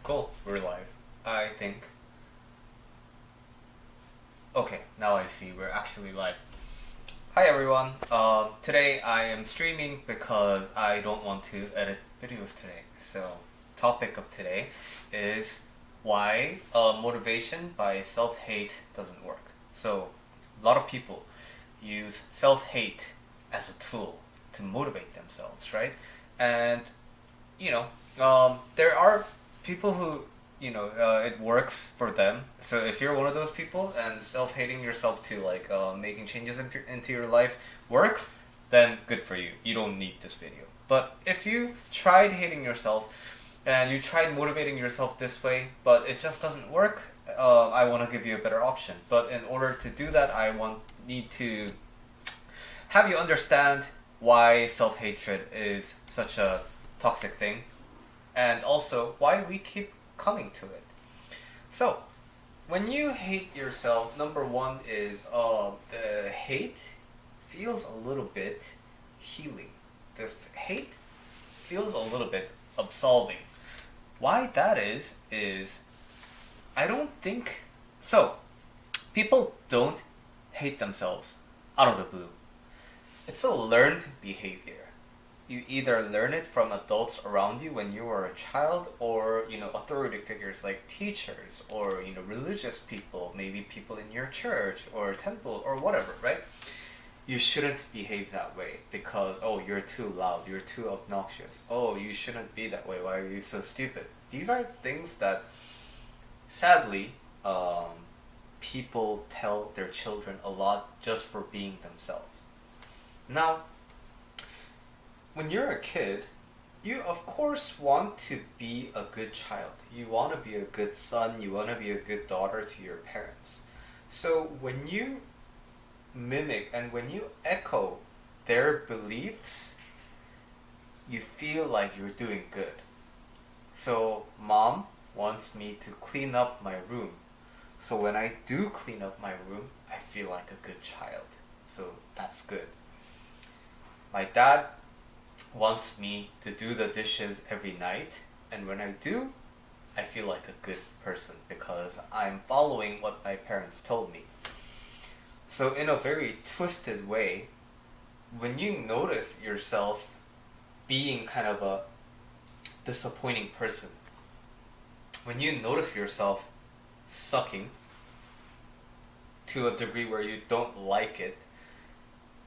Cool, we're live. I think. Okay, now I see we're actually live. Hi everyone. Today I am streaming because I don't want to edit videos today. So, topic of today is why motivation by self-hate doesn't work. So, a lot of people use self-hate as a tool to motivate themselves, right? And there are people who it works for them. So if you're one of those people and self-hating yourself to making changes into your life works, then good for you. You don't need this video. But if you tried hating yourself and you tried motivating yourself this way, but it just doesn't work, I want to give you a better option. But in order to do that, need to have you understand why self-hatred is such a toxic thing, and also why we keep coming to it. So, when you hate yourself, number one is the hate feels a little bit healing. The hate feels a little bit absolving. Why that is I don't think so. People don't hate themselves out of the blue. It's a learned behavior. You either learn it from adults around you when you were a child, or authority figures like teachers, or religious people, maybe people in your church or temple or whatever, right? You shouldn't behave that way because, oh, you're too loud, you're too obnoxious, oh, you shouldn't be that way, why are you so stupid? These are things that sadly people tell their children a lot just for being themselves. Now, when you're a kid, you of course want to be a good child. You want to be a good son, you want to be a good daughter to your parents. So when you mimic and when you echo their beliefs, you feel like you're doing good. So mom wants me to clean up my room. So when I do clean up my room, I feel like a good child. So that's good. My dad wants me to do the dishes every night, and when I do, I feel like a good person because I'm following what my parents told me. So in a very twisted way, when you notice yourself being kind of a disappointing person, when you notice yourself sucking to a degree where you don't like it,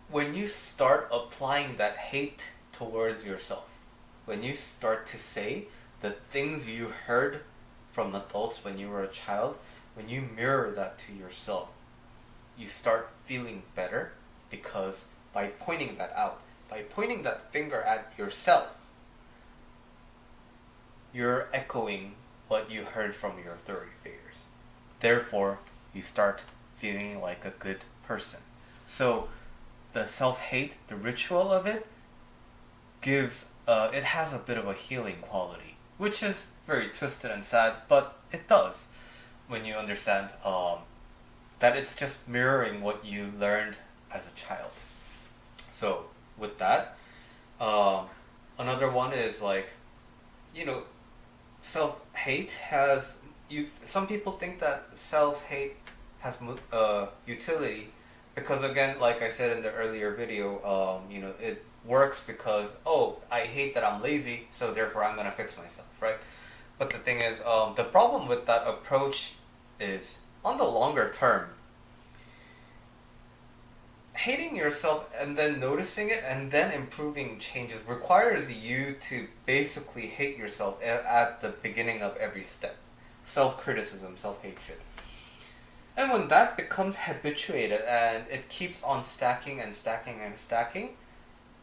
when you start applying that hate towards yourself, when you start to say the things you heard from adults when you were a child, when you mirror that to yourself, you start feeling better because by pointing that out, by pointing that finger at yourself, you're echoing what you heard from your authority figures. Therefore, you start feeling like a good person. So, the self-hate, the ritual of it, it has a bit of a healing quality, which is very twisted and sad, but it does when you understand that it's just mirroring what you learned as a child. So with that, another one is self-hate has some people think that self-hate has utility because, again, like I said in the earlier video, it works because, oh, I hate that I'm lazy, so therefore I'm gonna fix myself, right? But the thing is, the problem with that approach is, on the longer term, hating yourself and then noticing it and then improving changes requires you to basically hate yourself at the beginning of every step. Self-criticism, self-hatred. And when that becomes habituated and it keeps on stacking and stacking and stacking,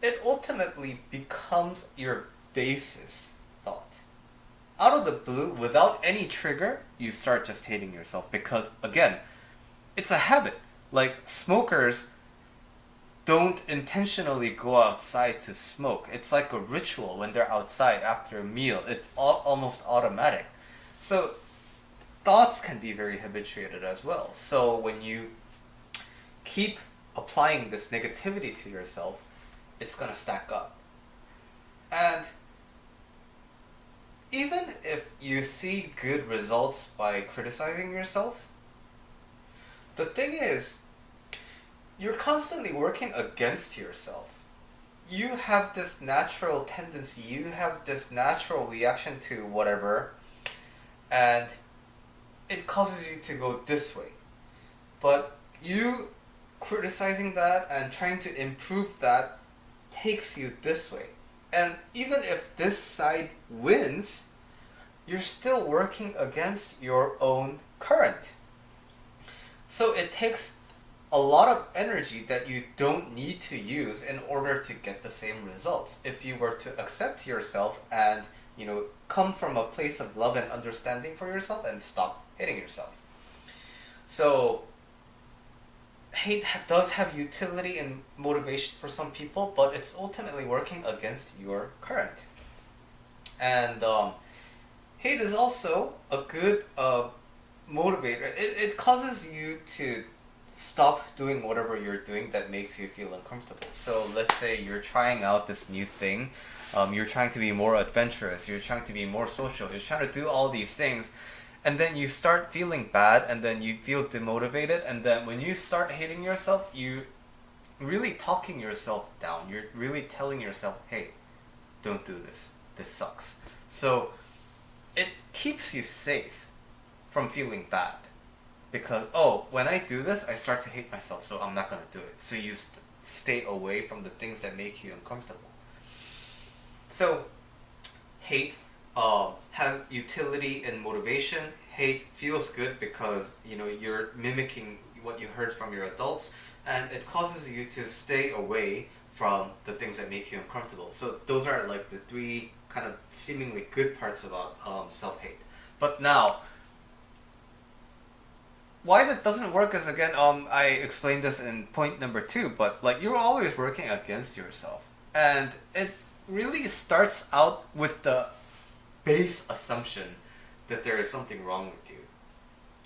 it ultimately becomes your basis thought. Out of the blue, without any trigger, you start just hating yourself because, again, it's a habit. Like, smokers don't intentionally go outside to smoke. It's like a ritual when they're outside after a meal. It's almost automatic. So thoughts can be very habituated as well. So when you keep applying this negativity to yourself, it's going to stack up. And even if you see good results by criticizing yourself, the thing is, you're constantly working against yourself. You have this natural tendency, you have this natural reaction to whatever, and it causes you to go this way. But you criticizing that and trying to improve that takes you this way. And even if this side wins, you're still working against your own current. So it takes a lot of energy that you don't need to use in order to get the same results. If you were to accept yourself and, come from a place of love and understanding for yourself and stop hating yourself. So hate does have utility and motivation for some people, but it's ultimately working against your current. And hate is also a good motivator. It causes you to stop doing whatever you're doing that makes you feel uncomfortable. So let's say you're trying out this new thing. You're trying to be more adventurous. You're trying to be more social. You're trying to do all these things. And then you start feeling bad, and then you feel demotivated, and then when you start hating yourself, you really talking yourself down. You're really telling yourself, hey, don't do this. This sucks. So it keeps you safe from feeling bad. Because, when I do this, I start to hate myself, so I'm not going to do it. So you stay away from the things that make you uncomfortable. So hate has utility and motivation. Hate feels good because you're mimicking what you heard from your adults, and it causes you to stay away from the things that make you uncomfortable. So those are like the three kind of seemingly good parts about self-hate. But now, why that doesn't work is, again, I explained this in point number 2, but like you're always working against yourself, and it really starts out with the base assumption that there is something wrong with you.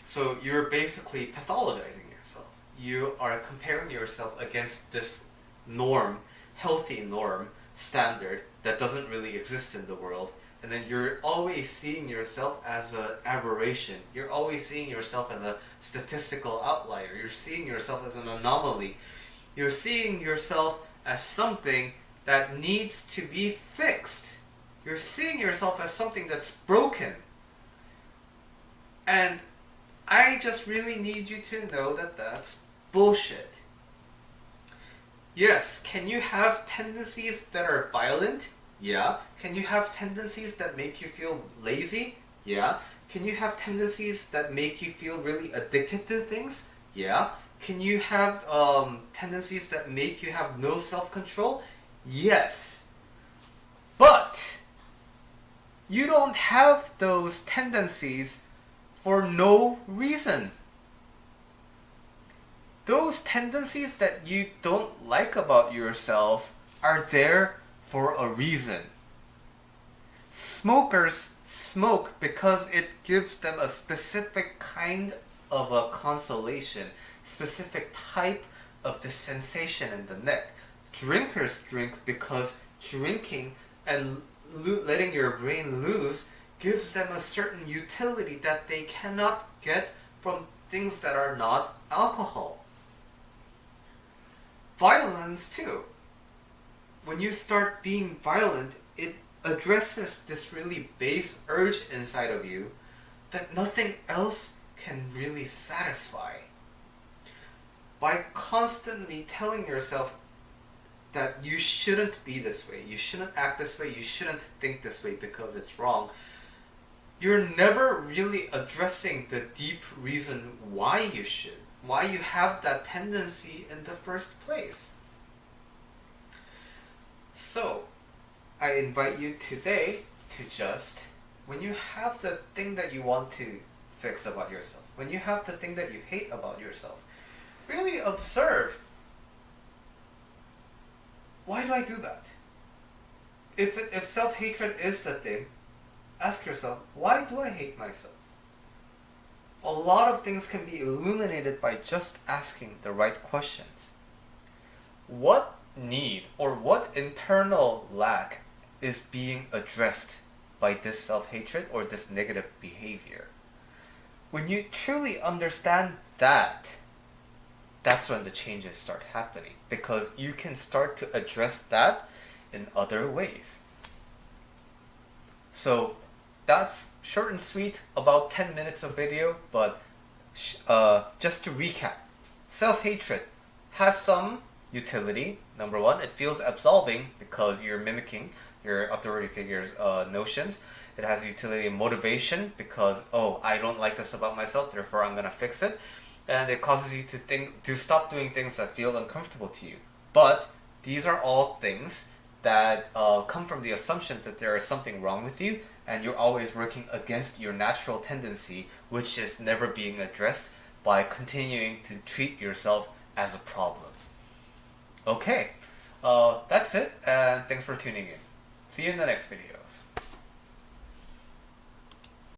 So you're basically pathologizing yourself. You are comparing yourself against this norm, healthy norm, standard that doesn't really exist in the world. And then you're always seeing yourself as an aberration. You're always seeing yourself as a statistical outlier. You're seeing yourself as an anomaly. You're seeing yourself as something that needs to be fixed. You're seeing yourself as something that's broken. And I just really need you to know that that's bullshit. Yes, can you have tendencies that are violent? Yeah. Can you have tendencies that make you feel lazy? Yeah. Can you have tendencies that make you feel really addicted to things? Yeah. Can you have tendencies that make you have no self-control? Yes. But you don't have those tendencies for no reason. Those tendencies that you don't like about yourself are there for a reason. Smokers smoke because it gives them a specific kind of a consolation, specific type of the sensation in the neck. Drinkers drink because drinking and letting your brain loose gives them a certain utility that they cannot get from things that are not alcohol. Violence too. When you start being violent, it addresses this really base urge inside of you that nothing else can really satisfy. By constantly telling yourself that you shouldn't be this way, you shouldn't act this way, you shouldn't think this way because it's wrong, you're never really addressing the deep reason why you should, why you have that tendency in the first place. So, I invite you today to just, when you have the thing that you want to fix about yourself, when you have the thing that you hate about yourself, really observe, why do I do that? If self-hatred is the thing, ask yourself, why do I hate myself? A lot of things can be illuminated by just asking the right questions. What need or what internal lack is being addressed by this self-hatred or this negative behavior. When you truly understand that, that's when the changes start happening, because you can start to address that in other ways. So that's short and sweet, about 10 minutes of video, but just to recap, self-hatred has some utility. Number one, it feels absolving because you're mimicking your authority figure's notions. It has utility and motivation because, oh, I don't like this about myself, therefore I'm going to fix it. And it causes you to stop doing things that feel uncomfortable to you. But these are all things that come from the assumption that there is something wrong with you, and you're always working against your natural tendency, which is never being addressed by continuing to treat yourself as a problem. Okay, that's it, and thanks for tuning in. See you in the next videos.